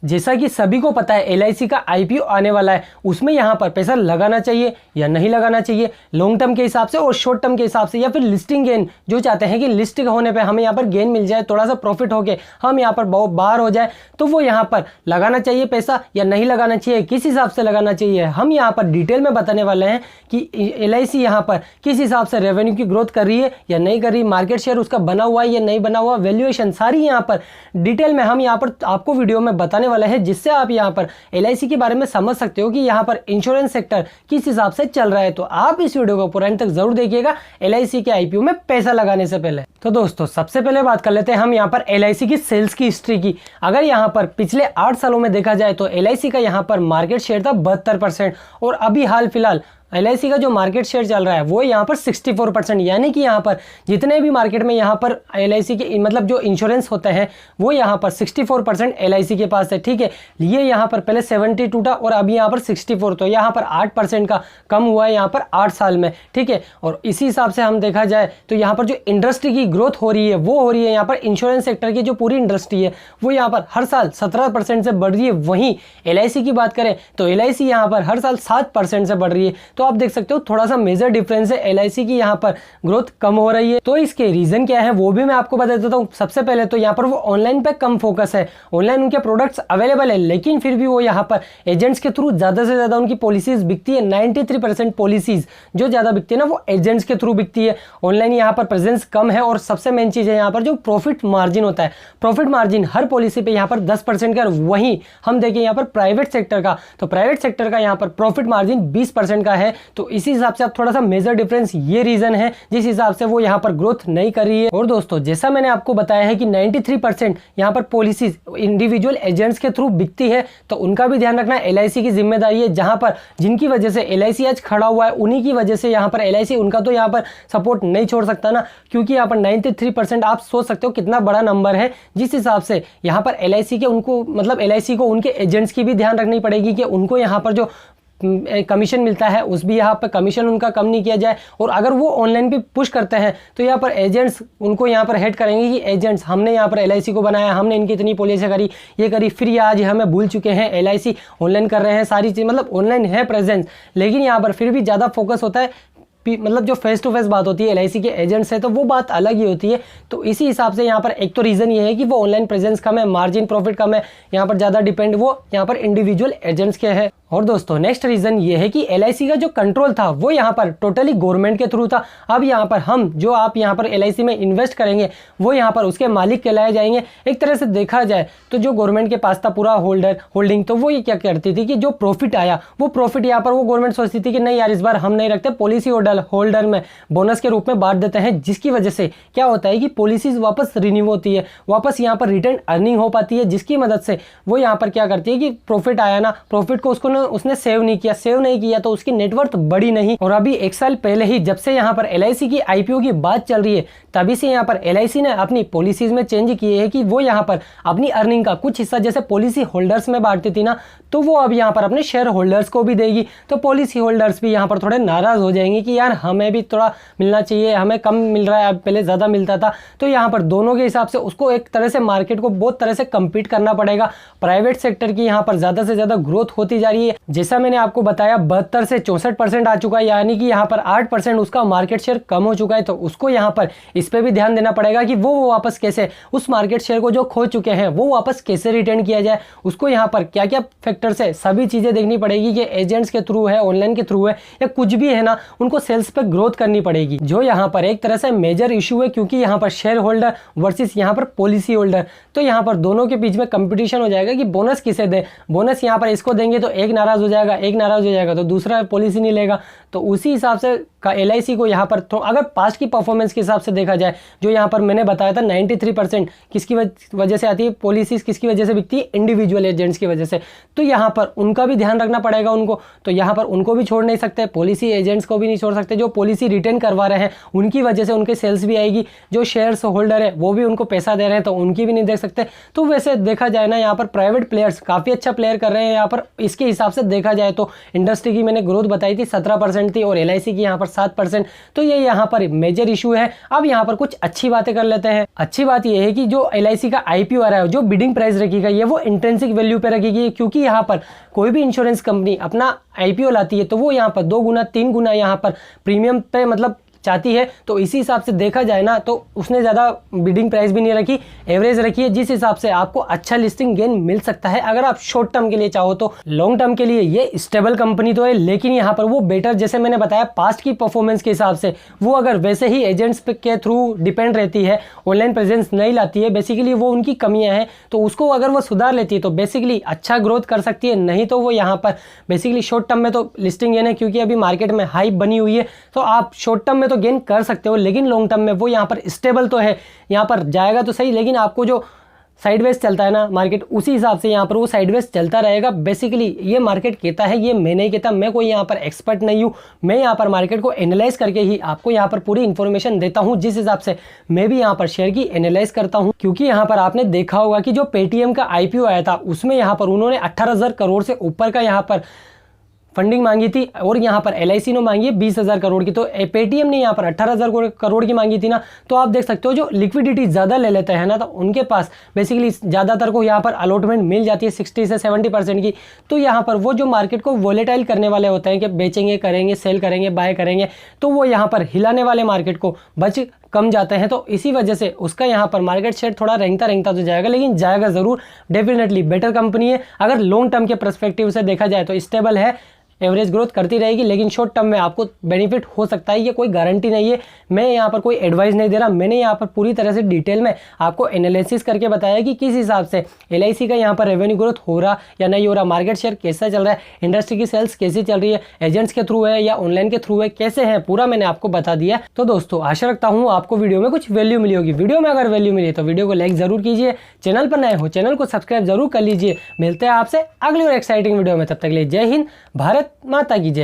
जैसा कि सभी को पता है एलआईसी का आईपीओ आने वाला है, उसमें यहाँ पर पैसा लगाना चाहिए या नहीं लगाना चाहिए, लॉन्ग टर्म के हिसाब से और शॉर्ट टर्म के हिसाब से, या फिर लिस्टिंग गेन जो चाहते हैं कि लिस्ट होने पे हमें यहाँ पर गेन मिल जाए, थोड़ा सा प्रॉफिट होके हम यहाँ पर बाहर हो जाए, तो वो यहाँ पर लगाना चाहिए पैसा या नहीं लगाना चाहिए, किस हिसाब से लगाना चाहिए, हम यहाँ पर डिटेल में बताने वाले हैं कि एलआईसी यहाँ पर किस हिसाब से रेवेन्यू की ग्रोथ कर रही है या नहीं कर रही, मार्केट शेयर उसका बना हुआ है या नहीं बना हुआ, वैल्यूएशन सारी यहाँ पर डिटेल में हम यहाँ पर आपको वीडियो में बताने वाले हैं, जिससे आप यहाँ पर एलआईसी के बारे में समझ सकते हो कि यहाँ पर इंश्योरेंस सेक्टर किस हिसाब से चल रहा है। तो आप इस वीडियो को पूरा अंत तक जरूर देखिएगा एलआईसी के आईपीओ में पैसा लगाने से पहले। तो दोस्तों सबसे पहले बात कर लेते हैं हम यहाँ पर एलआईसी की सेल्स की हिस्ट्री की। अगर यहाँ पर पिछले 8 सालों में देखा जाए तो एलआईसी का यहाँ पर मार्केट शेयर था 72% और अभी हाल फिलहाल एलआईसी का जो मार्केट शेयर चल रहा है वो यहाँ पर 64%, यानी कि यहाँ पर जितने भी मार्केट में यहाँ पर एलआईसी के मतलब जो इंश्योरेंस होते हैं वो यहाँ पर 64% एलआईसी के पास है। ठीक है, ये यहाँ पर पहले 72 था और अभी यहाँ पर 64, तो यहाँ पर 8% का कम हुआ है यहाँ पर 8 साल में। ठीक है, और इसी हिसाब से हम देखा जाए तो यहाँ पर जो इंडस्ट्री की ग्रोथ हो रही है वो हो रही है यहाँ पर इंश्योरेंस सेक्टर की जो पूरी इंडस्ट्री है वो यहाँ पर हर साल 17% से बढ़ रही है। वहीं एलआईसी की बात करें तो एलआईसी यहाँ पर हर साल 7% से बढ़ रही है। तो आप देख सकते हो थोड़ा सा मेजर डिफरेंस है, एलआईसी की यहाँ पर ग्रोथ कम हो रही है। तो इसके रीजन क्या है वो भी मैं आपको बता देता हूँ। सबसे पहले तो यहाँ पर वो ऑनलाइन पे कम फोकस है, ऑनलाइन उनके प्रोडक्ट्स अवेलेबल है, लेकिन फिर भी वो यहाँ पर एजेंट्स के थ्रू ज्यादा से ज्यादा उनकी पॉलिसीज बिकती है। 93% पॉलिसीज जो ज्यादा बिकती है ना वो एजेंट्स के थ्रू बिकती है। ऑनलाइन यहाँ पर प्रेजेंस कम है और सबसे मेन चीज है यहाँ पर जो प्रॉफिट मार्जिन होता है, प्रॉफिट मार्जिन हर पॉलिसी पे यहाँ पर 10% का। वहीं हम देखें यहाँ पर प्राइवेट सेक्टर का, तो प्राइवेट सेक्टर का यहाँ पर प्रॉफिट मार्जिन 20% का है। तो इसी हिसाब से आप थोड़ा सा मेजर डिफरेंस ये रीजन है जिस हिसाब से वो यहाँ पर ग्रोथ नहीं कर रही है। और दोस्तों जैसा मैंने आपको बताया है कि 93% यहाँ पर पॉलिसीज इंडिविजुअल एजेंट्स के थ्रू बिकती है, तो उनका भी ध्यान रखना एलआईसी की जिम्मेदारी है। जहां पर जिनकी वजह से एलआईसी आज खड़ा हुआ है उन्हीं की वजह से यहाँ पर एलआईसी उनका तो यहाँ पर सपोर्ट नहीं छोड़ सकता ना, क्योंकि यहाँ पर 93% आप सोच सकते हो कितना बड़ा नंबर है। जिस हिसाब से यहाँ पर एलआईसी के उनको मतलब एलआईसी को उनके एजेंट्स की भी ध्यान रखनी पड़ेगी कि उनको यहाँ पर जो कमीशन मिलता है उस भी यहाँ पर कमीशन उनका कम नहीं किया जाए। और अगर वो ऑनलाइन भी पुश करते हैं तो यहाँ पर एजेंट्स उनको यहाँ पर हेड करेंगे कि एजेंट्स हमने यहाँ पर एलआईसी को बनाया, हमने इनकी इतनी पॉलिसी करी, ये करी, फिर ये आज हमें भूल चुके हैं, एलआईसी ऑनलाइन कर रहे हैं, सारी चीज़ मतलब ऑनलाइन है प्रेजेंस, लेकिन यहाँ पर फिर भी ज़्यादा फोकस होता है मतलब जो फेस टू फेस बात होती है एलआईसी के एजेंट से, तो वो बात अलग ही होती है। तो इसी हिसाब से यहाँ पर एक तो रीज़न ये है कि वो ऑनलाइन प्रेजेंस कम है, मार्जिन प्रॉफिट कम है, यहाँ पर ज़्यादा डिपेंड वो यहाँ पर इंडिविजुअल एजेंट्स के है। और दोस्तों नेक्स्ट रीजन ये है कि एलआईसी का जो कंट्रोल था वो यहाँ पर टोटली गवर्नमेंट के थ्रू था। अब यहाँ पर हम जो आप यहाँ पर एलआईसी में इन्वेस्ट करेंगे वो यहाँ पर उसके मालिक कहलाए जाएंगे। एक तरह से देखा जाए तो जो गवर्नमेंट के पास था पूरा होल्डिंग, तो वो ये क्या करती थी कि जो प्रॉफिट आया वो प्रॉफिट यहाँ पर वो गवर्नमेंट सोचती थी कि नहीं यार इस बार हम नहीं रखते, पॉलिसी होल्डर में बोनस के रूप में बांट देते हैं, जिसकी वजह से क्या होता है कि पॉलिसीज वापस रिन्यू होती है, वापस यहाँ पर रिटर्न अर्निंग हो पाती है, जिसकी मदद से वो यहाँ पर क्या करती है कि प्रॉफिट आया ना, प्रॉफिट को उसने सेव नहीं किया तो उसकी नेटवर्थ बढ़ी नहीं। और अभी 1 साल पहले ही जब से यहाँ पर एलआईसी की आईपीओ की बात चल रही है तभी से यहाँ पर एलआईसी ने अपनी पॉलिसीज में चेंज किए है कि वो यहाँ पर अपनी अर्निंग का कुछ हिस्सा जैसे पॉलिसी होल्डर्स में बांटती थी ना, तो वो अब यहाँ पर अपने शेयर होल्डर्स को भी देगी। तो पॉलिसी होल्डर्स भी यहाँ पर थोड़े नाराज हो जाएंगे कि यार हमें भी थोड़ा मिलना चाहिए, हमें कम मिल रहा है, अब पहले ज़्यादा मिलता था। तो यहाँ पर दोनों के हिसाब से उसको एक तरह से मार्केट को बहुत तरह से कम्पीट करना पड़ेगा। प्राइवेट सेक्टर की यहाँ पर ज़्यादा से ज़्यादा ग्रोथ होती जा रही है, जैसा मैंने आपको बताया 72 से 64% आ चुका है, यानी कि यहाँ पर 8% उसका मार्केट शेयर कम हो चुका है। तो उसको यहाँ पर इस पे भी ध्यान देना पड़ेगा कि वो वापस कैसे उस मार्केट शेयर को जो खो चुके हैं वो वापस कैसे रिटर्न किया जाए। उसको यहाँ पर क्या क्या फैक्टर्स है सभी चीज़ें देखनी पड़ेगी कि एजेंट्स के थ्रू है, ऑनलाइन के थ्रू है या कुछ भी है ना, उनको सेल्स पे ग्रोथ करनी पड़ेगी, जो यहाँ पर एक तरह से मेजर इशू है, क्योंकि यहाँ पर शेयर होल्डर वर्सेस यहाँ पर पॉलिसी होल्डर, तो यहाँ पर दोनों के बीच में कंपटीशन हो जाएगा कि बोनस किसे दे। बोनस यहाँ पर इसको देंगे तो एक नाराज हो जाएगा, एक नाराज हो जाएगा तो दूसरा पॉलिसी नहीं लेगा। तो उसी हिसाब से का एलआईसी को यहाँ पर अगर पास्ट की परफॉर्मेंस के हिसाब से देखा जाए, जो यहाँ पर मैंने बताया था 93% किसकी वजह से आती है पॉलिसीज, किसकी वजह से बिकती है इंडिविजुअल एजेंट्स की वजह से, तो यहाँ पर उनका भी ध्यान रखना पड़ेगा उनको। तो यहाँ पर उनको भी छोड़ नहीं सकते, पॉलिसी एजेंट्स को भी नहीं छोड़ सकते। सकते, जो पॉलिसी रिटेन करवा रहे हैं उनकी वजह से उनके सेल्स भी आएगी, जो शेयर्स होल्डर है वो भी उनको पैसा दे रहे हैं तो उनकी भी नहीं देख सकते। तो वैसे देखा जाए ना, यहाँ पर प्राइवेट प्लेयर्स काफ़ी अच्छा प्लेयर कर रहे हैं यहाँ पर। इसके हिसाब से देखा जाए तो इंडस्ट्री की मैंने ग्रोथ बताई थी 17% थी और LIC की यहाँ पर 7%। तो ये यहाँ पर मेजर इशू है। अब यहाँ पर कुछ अच्छी बातें कर लेते हैं। अच्छी बात यह है कि जो LIC का IPO आ रहा है, जो बिडिंग प्राइस रखी गई है वो इंट्रिंसिक वैल्यू पे रखी गई है, क्योंकि यहाँ पर कोई भी इंश्योरेंस कंपनी अपना IPO लाती है तो वो यहाँ पर 2 गुना 3 गुना यहाँ पर प्रीमियम पे मतलब चाहती है। तो इसी हिसाब से देखा जाए ना तो उसने ज़्यादा बिडिंग प्राइस भी नहीं रखी, एवरेज रखी है, जिस हिसाब से आपको अच्छा लिस्टिंग गेन मिल सकता है अगर आप शॉर्ट टर्म के लिए चाहो तो। लॉन्ग टर्म के लिए ये स्टेबल कंपनी तो है, लेकिन यहाँ पर वो बेटर, जैसे मैंने बताया पास्ट की परफॉर्मेंस के हिसाब से, वो अगर वैसे ही एजेंट्स के थ्रू डिपेंड रहती है, ऑनलाइन प्रेजेंस नहीं लाती है, बेसिकली वो उनकी कमियाँ हैं। तो उसको अगर वो सुधार लेती है तो बेसिकली अच्छा ग्रोथ कर सकती है। नहीं तो वो यहाँ पर बेसिकली शॉर्ट टर्म में तो लिस्टिंग गेन है, क्योंकि अभी मार्केट में हाइप बनी हुई है तो आप शॉर्ट टर्म में तो गेन कर सकते हो, लेकिन लॉन्ग टर्म में वो यहाँ पर स्टेबल तो है, यहाँ पर जाएगा तो सही, लेकिन आपको जो साइडवेज चलता है ना मार्केट, उसी हिसाब से यहाँ पर वो साइडवेज चलता रहेगा। बेसिकली ये मार्केट कहता है, ये मैं नहीं कहता, मैं कोई यहाँ पर एक्सपर्ट नहीं हूँ, मैं यहाँ पर मार्केट को एनालाइज करके ही आपको यहाँ पर पूरी इन्फॉर्मेशन देता हूँ, जिस हिसाब से मैं भी यहाँ पर शेयर की एनालाइज करता हूँ। क्योंकि यहाँ पर आपने देखा होगा कि जो पेटीएम का IPO आया था उसमें यहाँ पर उन्होंने 18,000 करोड़ से ऊपर का यहाँ पर फंडिंग मांगी थी और यहाँ पर LIC ने मांगी है 20,000 करोड़ की। तो पेटीएम ने यहाँ पर 18,000 करोड़ की मांगी थी ना, तो आप देख सकते हो जो लिक्विडिटी ज़्यादा ले लेते हैं ना तो उनके पास बेसिकली ज़्यादातर को यहाँ पर अलॉटमेंट मिल जाती है 60 से 70% की। तो यहाँ पर वो जो मार्केट को वोलेटाइल करने वाले होते हैं कि बेचेंगे, करेंगे, सेल करेंगे, बाय करेंगे, तो वो यहाँ पर हिलाने वाले मार्केट को बच कम जाते हैं। तो इसी वजह से उसका यहाँ पर मार्केट शेयर थोड़ा रेंगता तो जाएगा, लेकिन जाएगा ज़रूर, डेफिनेटली बेटर कंपनी है। अगर लॉन्ग टर्म के पर्सपेक्टिव से देखा जाए तो स्टेबल है, एवरेज ग्रोथ करती रहेगी, लेकिन शॉर्ट टर्म में आपको बेनिफिट हो सकता है, ये कोई गारंटी नहीं है। मैं यहाँ पर कोई एडवाइस नहीं दे रहा, मैंने यहाँ पर पूरी तरह से डिटेल में आपको एनालिसिस करके बताया कि किस हिसाब से LIC का यहाँ पर रेवेन्यू ग्रोथ हो रहा या नहीं हो रहा, मार्केट शेयर कैसा चल रहा है, इंडस्ट्री की सेल्स कैसी चल रही है, एजेंट्स के थ्रू है या ऑनलाइन के थ्रू है, कैसे है, पूरा मैंने आपको बता दिया। तो दोस्तों आशा रखता हूँ आपको वीडियो में कुछ वैल्यू मिली होगी। वीडियो में अगर वैल्यू मिली तो वीडियो को लाइक जरूर कीजिए, चैनल पर नए हो चैनल को सब्सक्राइब जरूर कर लीजिए। मिलते हैं आपसे अगली और एक्साइटिंग वीडियो में, तब तक के लिए जय हिंद, भारत माता की जय।